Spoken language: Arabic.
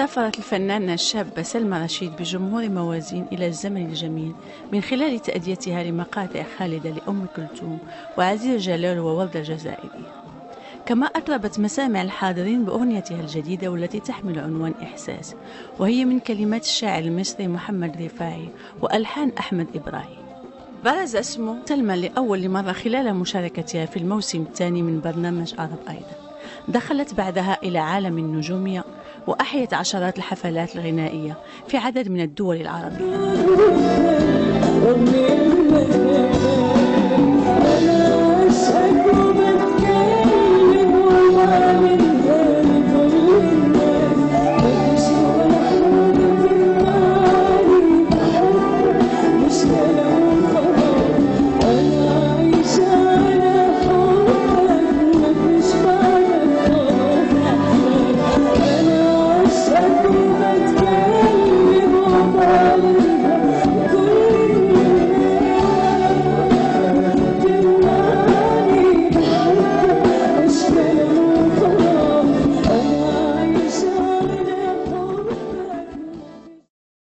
سافرت الفنانة الشابة سلمى رشيد بجمهور موازين إلى الزمن الجميل من خلال تأديتها لمقاطع خالدة لأم كلثوم وعزيز جلال ووردة الجزائرية، كما أطربت مسامع الحاضرين بأغنيتها الجديدة والتي تحمل عنوان إحساس، وهي من كلمات الشاعر المصري محمد رفاعي وألحان أحمد إبراهيم. برز اسم سلمى لأول مرة خلال مشاركتها في الموسم الثاني من برنامج عرب أيضا. دخلت بعدها إلى عالم النجومية وأحيت عشرات الحفلات الغنائية في عدد من الدول العربية.